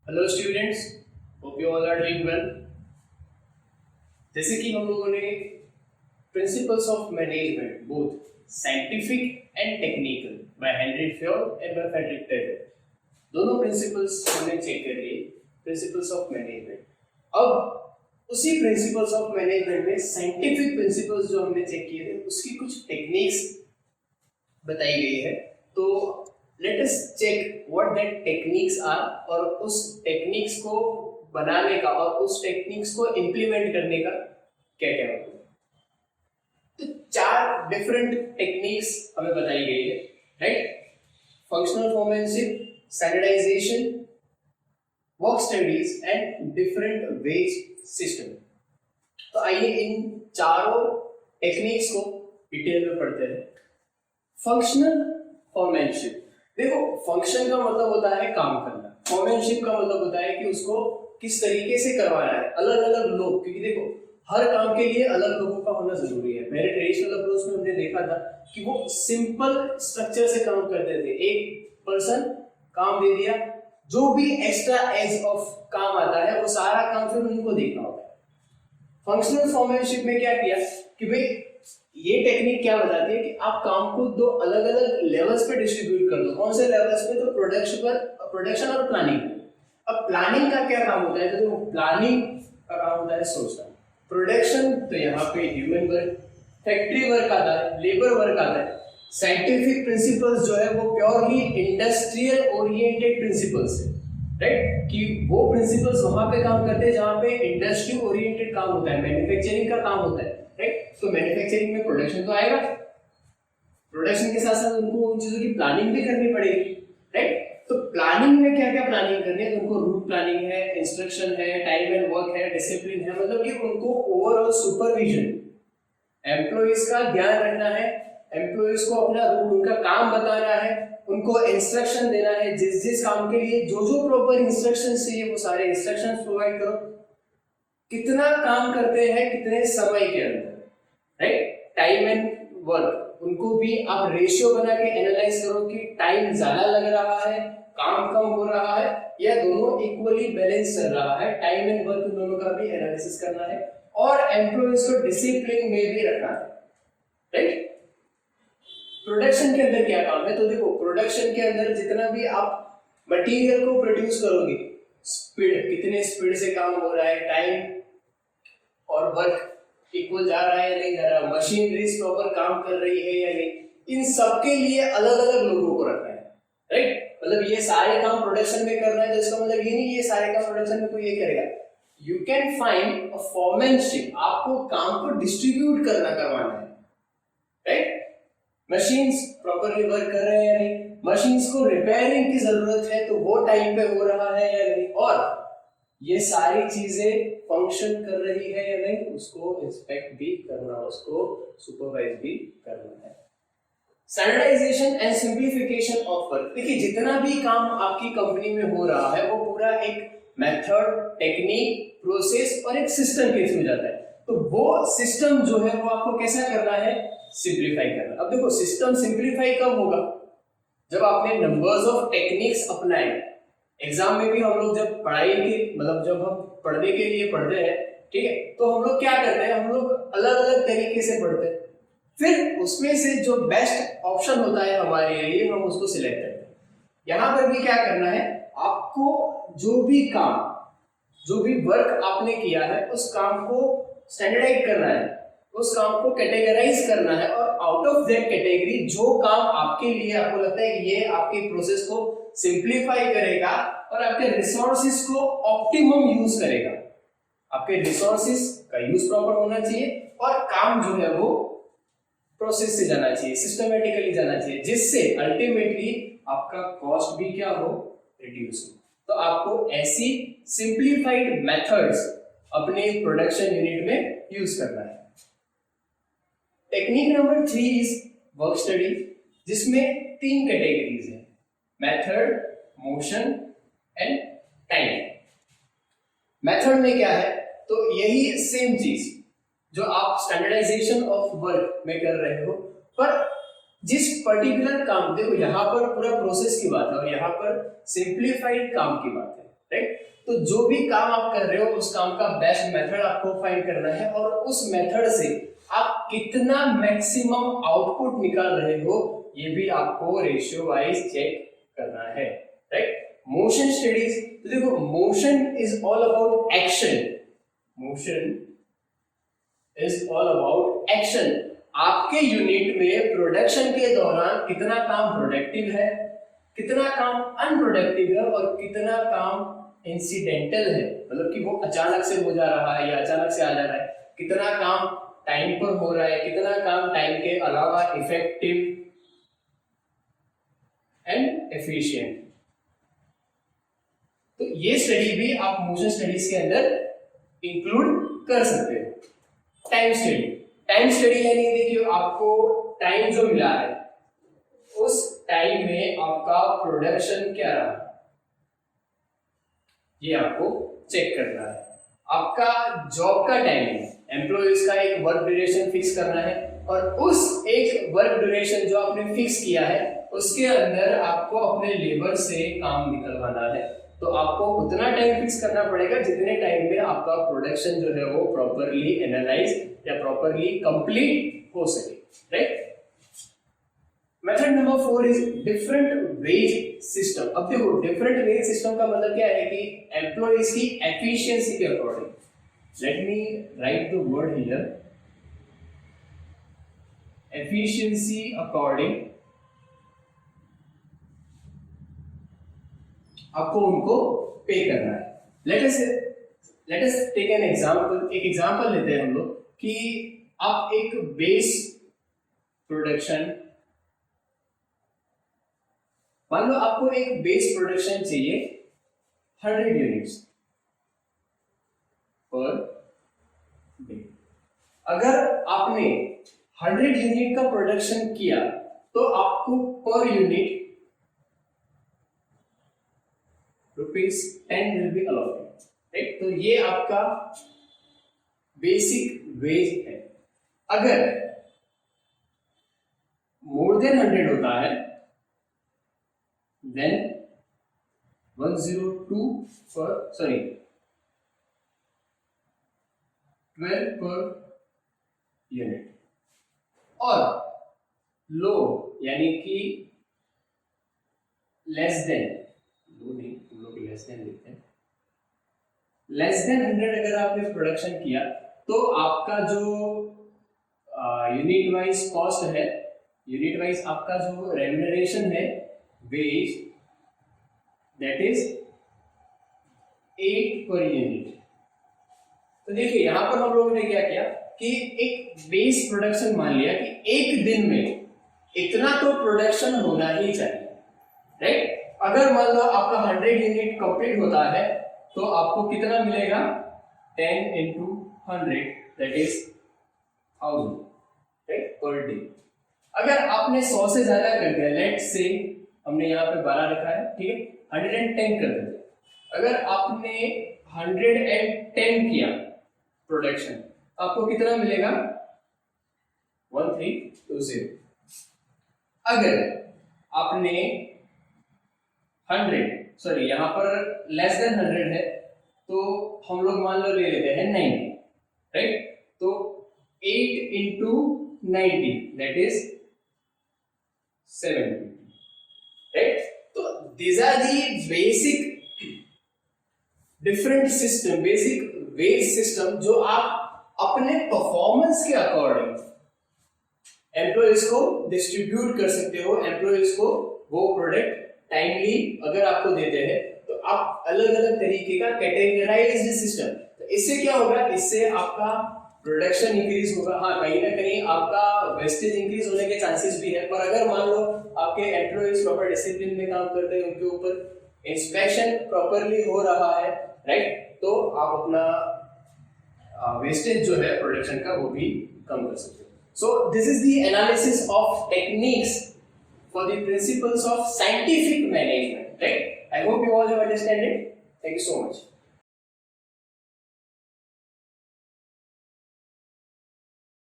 Hello students, hope you all are doing well. जैसे कि हम लोगों ने principles of management both scientific and technical by Henri Fayol and by Frederick Taylor, दोनों principles हमने check कर लिए। प्रिंसिपल्स ऑफ मैनेजमेंट, अब उसी प्रिंसिपल्स ऑफ मैनेजमेंट में साइंटिफिक प्रिंसिपल्स जो हमने चेक किए थे उसकी कुछ टेक्निक्स बताई गई है। तो let us check what that techniques are, और उस टेक्निक्स को बनाने का और उस टेक्निक्स को इम्प्लीमेंट करने का क्या क्या मतलब। तो चार डिफरेंट टेक्निक्स हमें बताई गई है, right? Functional foremanship, standardization, work studies and different wage system. तो आइए इन चारों टेक्निक्स को डिटेल में पढ़ते हैं। फंक्शनल फॉर्मेनशिप, देखो फंक्शन का मतलब होता है काम करना, फॉर्मेनशिप का मतलब होता है कि उसको किस तरीके से करवाना है। अलग अलग लोग, क्योंकि देखो हर काम के लिए अलग लोगों का होना जरूरी है। पहले ट्रेडिशनल अप्रोच में हमने देखा था कि वो सिंपल स्ट्रक्चर से काम करते थे, एक पर्सन काम दे दिया, जो भी एक्स्ट्रा एज ऑफ काम आता है वो सारा काम फिर उनको देखना होता है। फंक्शनल फॉर्मेनशिप में क्या किया कि भाई ये टेक्निक क्या बताती है कि आप काम को दो अलग अलग लेवल्स पे डिस्ट्रीब्यूट कर दो। कौन से लेवल्स पे? तो प्रोडक्शन और प्लानिंग। अब प्लानिंग का क्या काम होता है? तो देखो प्लानिंग का काम होता है सोचना। प्रोडक्शन तो यहाँ पे ह्यूमन वर्क, फैक्ट्री वर्क आता है, लेबर वर्क आता है। साइंटिफिक प्रिंसिपल्स जो है वो प्योरली इंडस्ट्रियल ओरिएंटेड प्रिंसिपल्स है, राइट? कि वो प्रिंसिपल्स वहां पे काम करते हैं जहां पे इंडस्ट्री ओरिएंटेड काम होता है, मैन्युफैक्चरिंग का काम होता है, राइट? तो मैन्युफैक्चरिंग में प्रोडक्शन तो आएगा, प्रोडक्शन के साथ साथ उनको उन चीजों की प्लानिंग भी करनी पड़ेगी, राइट? तो प्लानिंग में क्या क्या प्लानिंग करनी है? तो उनको रूट प्लानिंग है, इंस्ट्रक्शन है, टाइम एंड वर्क है, डिसिप्लिन है, मतलब कि उनको ओवरऑल सुपरविजन, एम्प्लॉइज का ध्यान रखना है, एम्प्लॉइज को अपना रूट, उनका काम बताना है, उनको इंस्ट्रक्शन देना है, जिस जिस काम के लिए जो जो प्रॉपर इंस्ट्रक्शन चाहिए वो सारे इंस्ट्रक्शन प्रोवाइड करो। कितना काम करते हैं कितने समय के अंदर, राइट? टाइम एंड वर्क, उनको भी आप रेशियो बना के एनालाइज करो कि टाइम ज्यादा लग रहा है, काम कम हो रहा है, या दोनों इक्वली बैलेंस चल रहा है। टाइम एंड वर्क दोनों का भी एनालिसिस करना है और एम्प्लॉइज को डिसिप्लिन में भी रखना है, राइट? प्रोडक्शन के अंदर क्या काम है? तो देखो प्रोडक्शन के अंदर जितना भी आप मटेरियल को प्रोड्यूस करोगे, स्पीड, कितने स्पीड से काम हो रहा है, टाइम और वर्क इक्वल जा रहा है या नहीं जा रहा, मशीनरीज प्रॉपर काम कर रही है या नहीं, इन सब के लिए अलग अलग लोगों को रखना है, राइट? मतलब ये सारे काम प्रोडक्शन में करना है तो इसका मतलब ये नहीं ये सारे काम प्रोडक्शन में कोई ये करेगा। You can find a foremanship, आपको काम को डिस्ट्रीब्यूट करवाना है, राइट? मशीन्स प्रॉपरली वर्क कर रहे हैं या नहीं, मशीन्स को रिपेयरिंग की जरूरत है तो वो टाइम पे हो रहा है या नहीं, और ये सारी चीजें फंक्शन कर रही है या नहीं, उसको इंस्पेक्ट भी करना, उसको सुपरवाइज भी करना है। Standardization and simplification of work, देखिए जितना भी काम आपकी कंपनी में हो रहा है वो पूरा एक मेथड, टेक्निक, प्रोसेस और एक सिस्टम के थ्रू जाता है। तो वो सिस्टम जो है वो आपको कैसा करना है? सिंप्लीफाई करना। अब देखो सिस्टम सिंप्लीफाई कब होगा? जब आपने नंबर्स ऑफ टेक्निक्स अपनाए। एग्जाम में भी हम लोग जब पढ़ाई के मतलब जब हम पढ़ने के लिए पढ़ते हैं, ठीक है, तो हम लोग क्या करते हैं? हम लोग अलग अलग तरीके से पढ़ते हैं, फिर उसमें से जो बेस्ट ऑप्शन होता है हमारे लिए हम उसको सिलेक्ट करते हैं। यहाँ पर भी क्या करना है? आपको जो भी काम, जो भी वर्क आपने किया है उस काम को स्टैंडर्डाइज करना है, उस काम को कैटेगराइज करना है, और आउट ऑफ दैट कैटेगरी जो काम आपके लिए आपको लगता है कि ये आपके प्रोसेस को सिंप्लीफाई करेगा और आपके रिसोर्सेज को ऑप्टिमम यूज करेगा। आपके रिसोर्सेज का यूज प्रॉपर होना चाहिए और काम जो है वो प्रोसेस से जाना चाहिए, सिस्टमैटिकली जाना चाहिए, जिससे अल्टीमेटली आपका कॉस्ट भी क्या हो? रिड्यूस हो। तो आपको ऐसी सिंप्लीफाइड मेथड्स अपने प्रोडक्शन यूनिट में यूज करना है। Technique number 3 is work study, जिसमें 3 कैटेगरीज है, method, motion and time. Method में क्या है? तो यही सेम चीज जो आप स्टैंडर्डाइजेशन ऑफ वर्क में कर रहे हो, पर जिस पर्टिकुलर काम, देखो यहाँ पर पूरा प्रोसेस की बात है और यहाँ पर सिंप्लीफाइड काम की बात है, राइट। तो जो भी काम आप कर रहे हो उस काम का बेस्ट मेथड आपको फाइंड करना है और उस मेथड से आप कितना मैक्सिमम आउटपुट निकाल रहे हो ये भी आपको रेशियो वाइज चेक करना है, राइट। मोशन स्टडीज, तो देखो motion is all about action, motion is all about action. आपके यूनिट में प्रोडक्शन के दौरान कितना काम प्रोडक्टिव है, कितना काम अनप्रोडक्टिव है और कितना काम इंसिडेंटल है, मतलब कि वो अचानक से हो जा रहा है या अचानक से आ जा रहा है, कितना काम टाइम पर हो रहा है, कितना काम टाइम के अलावा इफेक्टिव एंड एफिशिएंट। तो ये स्टडी भी आप मोशन स्टडीज के अंदर इंक्लूड कर सकते हो। टाइम स्टडी, टाइम स्टडी यानी देखिए आपको टाइम जो मिला है उस टाइम में आपका प्रोडक्शन क्या रहा ये आपको चेक करना है। आपका जॉब का टाइमिंग, एम्प्लॉइज का एक वर्क ड्यूरेशन फिक्स करना है और उस एक वर्क ड्यूरेशन जो आपने फिक्स किया है उसके अंदर आपको अपने लेबर से काम निकलवाना है। तो आपको उतना टाइम फिक्स करना पड़ेगा जितने टाइम में आपका प्रोडक्शन जो है वो प्रॉपर्ली एनालाइज या प्रॉपर्ली कंप्लीट हो सके, right. Method number 4 is different wage system. अब देखो डिफरेंट वेज सिस्टम का मतलब क्या है कि एम्प्लॉइज की एफिशिएंसी के according, let me write the word here, efficiency according आपको उनको पे करना है। Let us take an example, एक एग्जांपल लेते हैं हम लोग कि आप एक बेस प्रोडक्शन, मान लो आपको एक बेस प्रोडक्शन चाहिए 100 यूनिट्स पर डे। अगर आपने 100 यूनिट का प्रोडक्शन किया तो आपको per unit ₹10 will be allotted, right. तो ये आपका बेसिक वेज है। अगर मोर देन 100 होता है then 102 per, sorry 12 per unit. और लो यानी कि लेस देन, लो नहीं हम लोग लेस देन लिखते हैं, लेस देन 100 अगर आपने प्रोडक्शन किया तो आपका जो यूनिट वाइज कॉस्ट है, यूनिट वाइज आपका जो रेम्यूनरेशन है veg, that is 8 per unit. तो देखिए यहां पर हम लोगों ने क्या किया कि एक बेस प्रोडक्शन मान लिया कि एक दिन में इतना तो प्रोडक्शन होना ही चाहिए, राइट। अगर मान लो आपका 100 यूनिट कंप्लीट होता है तो आपको कितना मिलेगा 10 into 100 that is 1000, right, per day. अगर आपने 100 से ज्यादा कर दिया, लेट्स से हमने यहाँ पे 12 रखा है, ठीक है, 110 कर देते। अगर आपने 110 किया प्रोडक्शन आपको कितना मिलेगा 1320। अगर आपने 100, सॉरी यहाँ पर लेस देन 100 है तो हम लोग मान लो ले लेते हैं 90, राइट। तो 8 into 90 दैट इज 750, राइट। तो these are the basic different system, basic wage system जो आप अपने परफॉर्मेंस के अकॉर्डिंग एम्प्लॉइज को डिस्ट्रीब्यूट कर सकते हो। एम्प्लॉइज को वो प्रोडक्ट टाइमली अगर आपको देते हैं तो आप अलग अलग तरीके का कैटेगराइज्ड सिस्टम, तो इससे क्या होगा, इससे आपका प्रोडक्शन इंक्रीज होगा। हाँ, कहीं ना कहीं आपका वेस्टेज इंक्रीज होने के चांसेस भी है, पर अगर मान लो आपके एम्प्लॉइज प्रॉपर डिसिप्लिन में काम करते हैं, उनके ऊपर इंस्पेक्शन प्रॉपरली हो रहा है, राइट, तो आप अपना वेस्टेज जो है प्रोडक्शन का वो भी कम कर सकते हो। So this is the analysis of techniques for the principles of scientific management, right? I hope you all have understood it. Thank you so much.